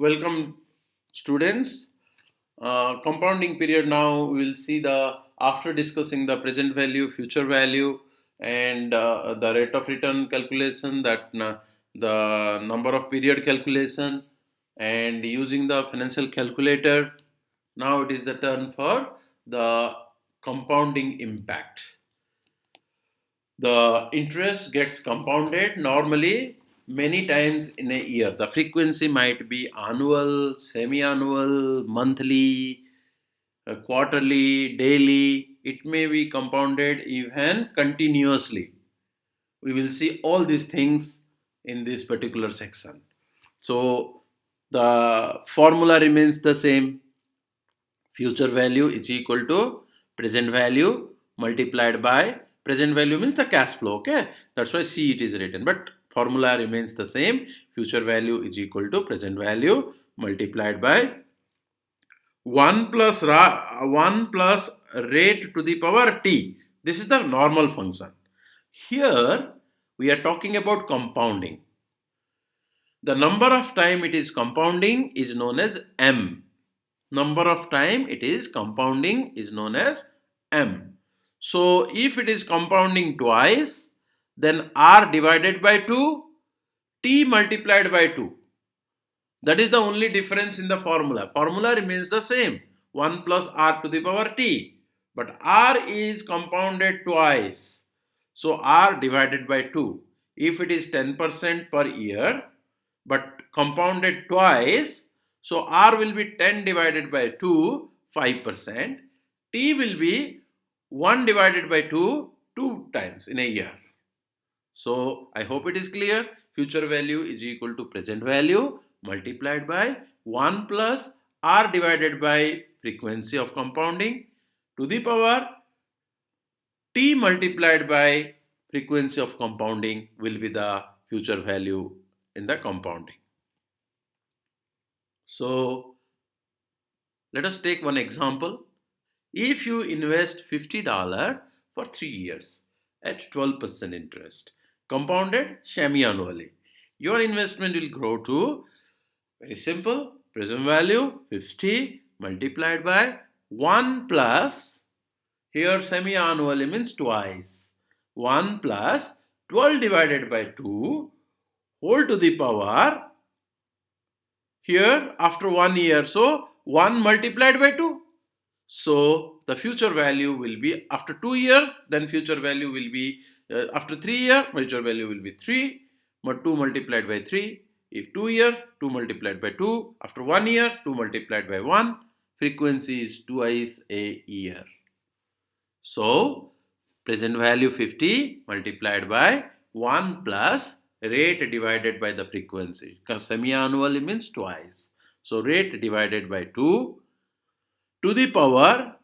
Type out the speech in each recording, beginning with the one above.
Welcome, students. Compounding period. Now we will see the after discussing the present value, future value, and the rate of return calculation. The number of period calculation, and using the financial calculator. Now it is the turn for the compounding impact. The interest gets compounded normally many times in a year. The frequency might be annual, semi annual, monthly, quarterly, daily. It may be compounded even continuously. We will see all these things in this particular section. So the formula remains the same. Future value is equal to present value multiplied by present value means the cash flow. Okay, that's why C it is written, but formula remains the same. Future value is equal to present value multiplied by 1 plus rate to the power t. This is the normal function. Here we are talking about compounding. The number of time it is compounding is known as m. Number of time it is compounding is known as m. So if it is compounding twice, then r divided by 2, t multiplied by 2. That is the only difference in the formula. Formula remains the same, 1 plus r to the power t. But r is compounded twice. So r divided by 2. If it is 10% per year, but compounded twice, so r will be 10 divided by 2, 5%. T will be 1 divided by 2, 2 times in a year. So I hope it is clear. Future value is equal to present value multiplied by 1 plus r divided by frequency of compounding to the power t multiplied by frequency of compounding will be the future value in the compounding. So let us take one example. If you invest $50 for 3 years at 12% interest, compounded semi-annually, your investment will grow to, very simple, present value 50 multiplied by 1 plus, here semi-annually means twice, 1 plus 12 divided by 2 whole to the power, here after 1 year, so 1 multiplied by 2. So the future value will be after 2 years, then future value will be after 3 years, future value will be 3, but 2 multiplied by 3. If 2 years, 2 multiplied by 2. After 1 year, 2 multiplied by 1. Frequency is twice a year. So present value 50 multiplied by 1 plus rate divided by the frequency. Because semi-annually means twice. So rate divided by 2 to the power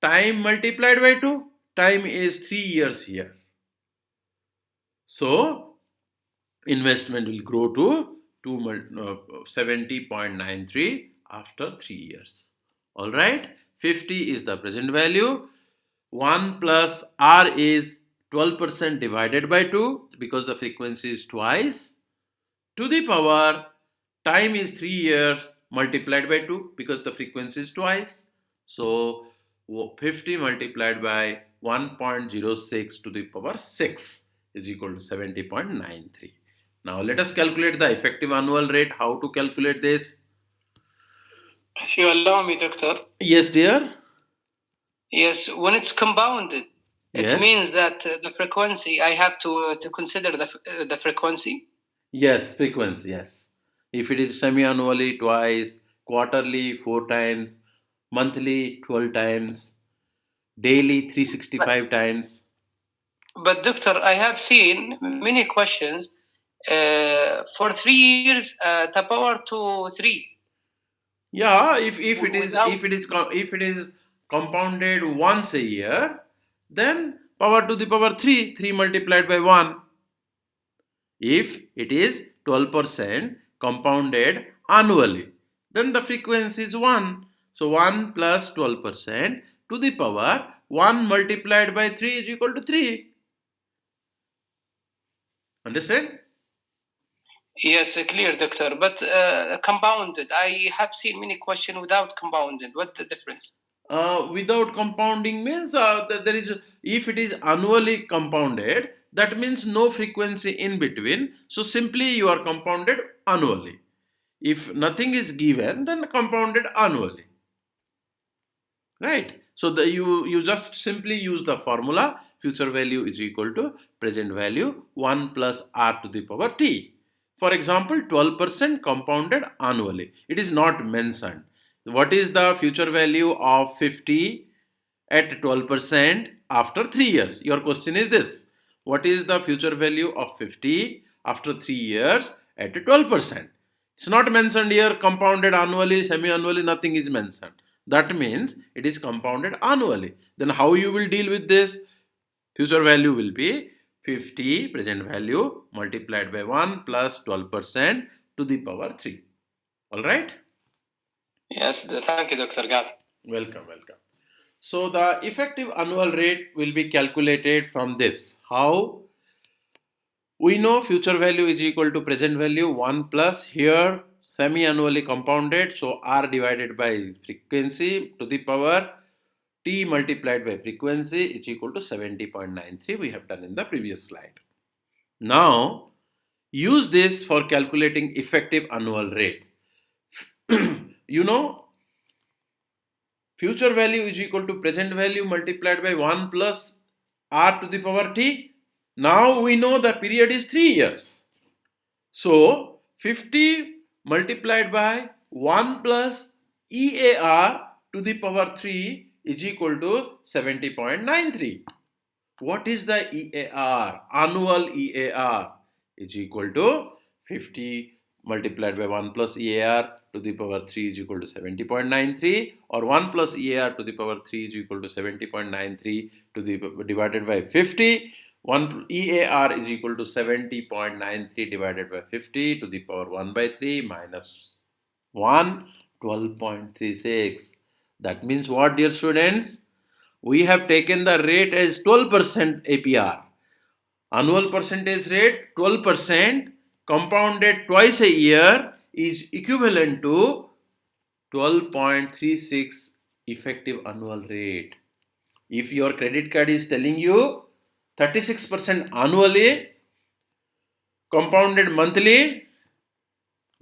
time multiplied by 2. Time is 3 years here. So investment will grow to 70.93 after 3 years. Alright, 50 is the present value. 1 plus r is 12% divided by 2 because the frequency is twice. To the power time is 3 years multiplied by 2 because the frequency is twice. So 50 multiplied by 1.06 to the power 6 is equal to 70.93. Now let us calculate the effective annual rate. How to calculate this? If you allow me, Doctor. Yes, dear. Yes, when it's compounded, Yes. it means that the frequency, I have to consider the frequency. Yes, frequency, yes. If it is semi-annually, twice, quarterly, 4 times, monthly, 12 times, daily, 365 times. But Doctor, I have seen many questions for 3 years, the power to 3. Yeah, if it is compounded once a year, then power to the power 3, 3 multiplied by 1. If it is 12% compounded annually, then the frequency is 1. So 1 plus 12% to the power 1 multiplied by 3 is equal to 3. Understand? Yes, clear, doctor. But compounded, I have seen many questions without compounded. What's the difference? Without compounding means there is, if it is annually compounded, that means no frequency in between, so simply you are compounded annually. If nothing is given, then compounded annually, right? So you just simply use the formula future value is equal to present value 1 plus r to the power t. For example, 12% compounded annually, it is not mentioned. What is the future value of 50 at 12% after 3 years? Your question is this: what is the future value of 50 after 3 years at 12%? It's not mentioned here. Compounded annually, semi annually, nothing is mentioned. That means it is compounded annually. Then how you will deal with this? Future value will be 50 present value multiplied by 1 plus 12% to the power 3. All right? Yes, thank you, Dr. Gat. Welcome, welcome. So the effective annual rate will be calculated from this. How? We know future value is equal to present value 1 plus here semi-annually compounded, so r divided by frequency to the power t multiplied by frequency is equal to 70.93, we have done in the previous slide. Now use this for calculating effective annual rate. You know, future value is equal to present value multiplied by 1 plus r to the power t. Now we know the period is 3 years. So 50 multiplied by 1 plus EAR to the power 3 is equal to 70.93. What is the EAR? Annual EAR is equal to 50 multiplied by 1 plus EAR to the power 3 is equal to 70.93, or 1 plus EAR to the power 3 is equal to 70.93 to the divided by 50. 1 EAR is equal to 70.93 divided by 50 to the power 1 by 3 minus 1, 12.36. That means what, dear students? We have taken the rate as 12% APR. Annual percentage rate 12% compounded twice a year is equivalent to 12.36 effective annual rate. If your credit card is telling you 36% annually, compounded monthly,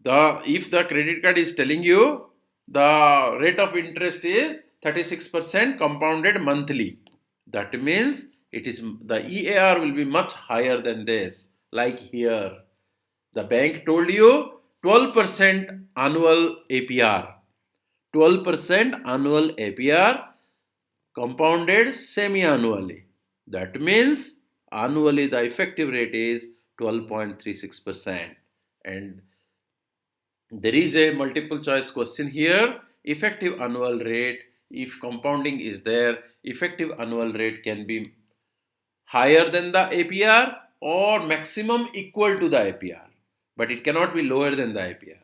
if the credit card is telling you the rate of interest is 36% compounded monthly, that means it is the EAR will be much higher than this. Like here, the bank told you 12% annual APR, 12% annual APR compounded semi-annually. That means annually the effective rate is 12.36%. And there is a multiple choice question here. Effective annual rate, if compounding is there, effective annual rate can be higher than the APR or maximum equal to the APR, but it cannot be lower than the APR.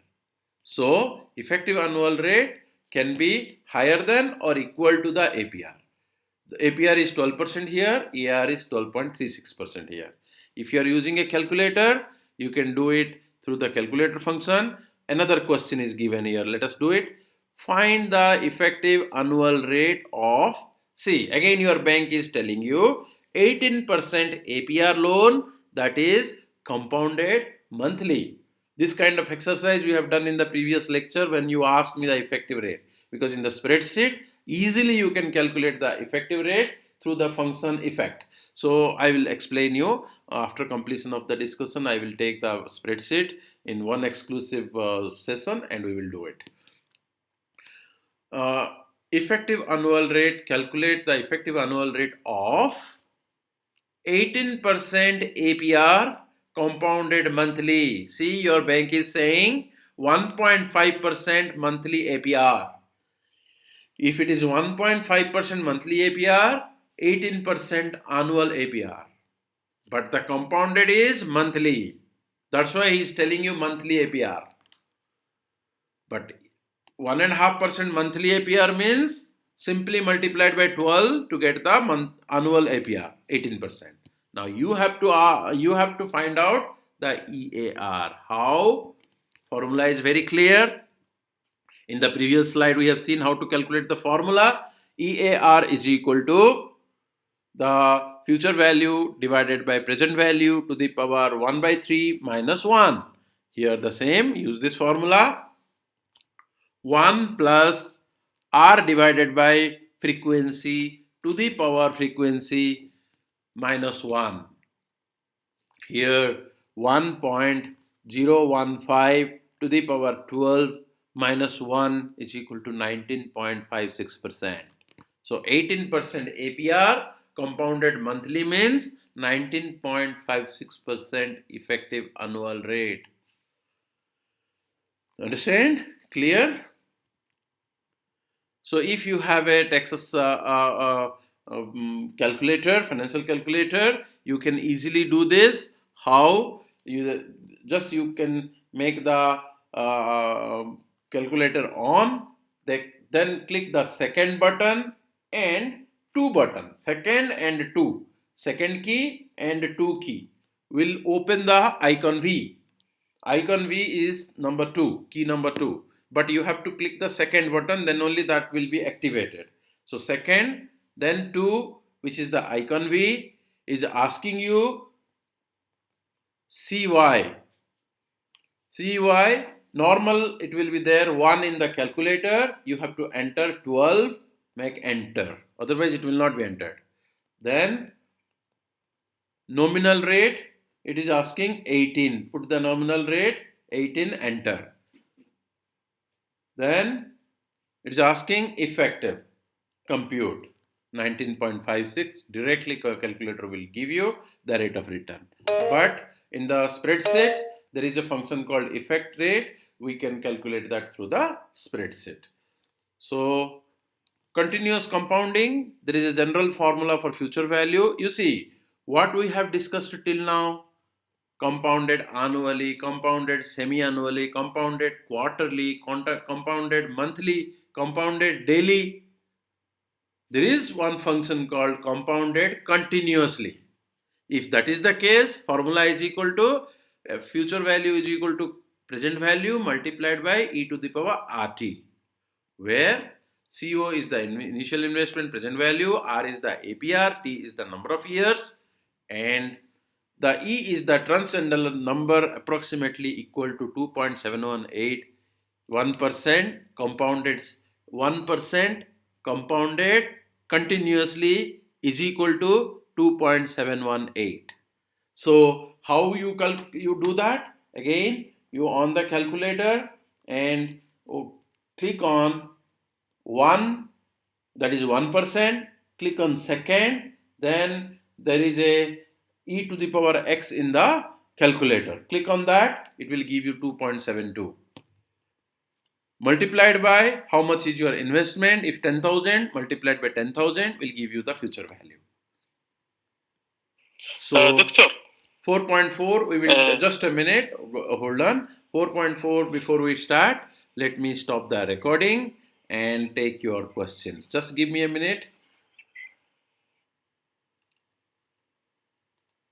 So effective annual rate can be higher than or equal to the APR. The APR is 12% here, EAR is 12.36% here. If you are using a calculator, you can do it through the calculator function. Another question is given here. Let us do it. Find the effective annual rate of, see, again your bank is telling you 18% APR loan, that is compounded monthly. This kind of exercise we have done in the previous lecture when you asked me the effective rate, because in the spreadsheet easily you can calculate the effective rate through the function effect. So I will explain you after completion of the discussion. I will take the spreadsheet in one exclusive session and we will do it. Effective annual rate, calculate the effective annual rate of 18% APR compounded monthly. See, your bank is saying 1.5% monthly APR. If it is 1.5% monthly APR, 18% annual APR. But the compounded is monthly. That's why he is telling you monthly APR. But 1.5% monthly APR means simply multiplied by 12 to get the annual APR, 18%. Now you have to find out the EAR. How? Formula is very clear. In the previous slide, we have seen how to calculate the formula. EAR is equal to the future value divided by present value to the power 1 by 3 minus 1. Here the same, use this formula. 1 plus R divided by frequency to the power frequency minus 1. Here 1.015 to the power 12 minus 1 is equal to 19.56%. So 18% APR compounded monthly means 19.56% effective annual rate. Understand? Clear? So if you have a Texas calculator, financial calculator, you can easily do this. How? You can make the calculator on, then click the second button and two button, second and two, second key and two key will open the icon V. Icon V is number 2, key number 2, but you have to click the second button, then only that will be activated. So second, then 2, which is the icon V, is asking you CY. CY, normal it will be there 1 in the calculator, you have to enter 12, make enter, otherwise it will not be entered. Then nominal rate, it is asking 18, put the nominal rate 18, enter. Then it is asking effective, compute 19.56, directly calculator will give you the rate of return. But in the spreadsheet there is a function called effect rate, we can calculate that through the spreadsheet. So continuous compounding, there is a general formula for future value. You see what we have discussed till now: compounded annually, compounded semi-annually, compounded quarterly, compounded monthly, compounded daily. There is one function called compounded continuously. If that is the case, formula is equal to future value is equal to present value multiplied by e to the power RT, where CO is the initial investment present value, R is the APR, T is the number of years, and the E is the transcendental number approximately equal to 2.718. 1% compounded, 1% compounded continuously is equal to 2.718. So how you do that? Again, you on the calculator and click on 1, that is 1%, click on second, then there is a e to the power x in the calculator. Click on that, it will give you 2.72. Multiplied by how much is your investment. If 10,000 multiplied by 10,000 will give you the future value. So Doctor, 4.4, we will just a minute, hold on. 4.4, before we start, let me stop the recording and take your questions. Just give me a minute.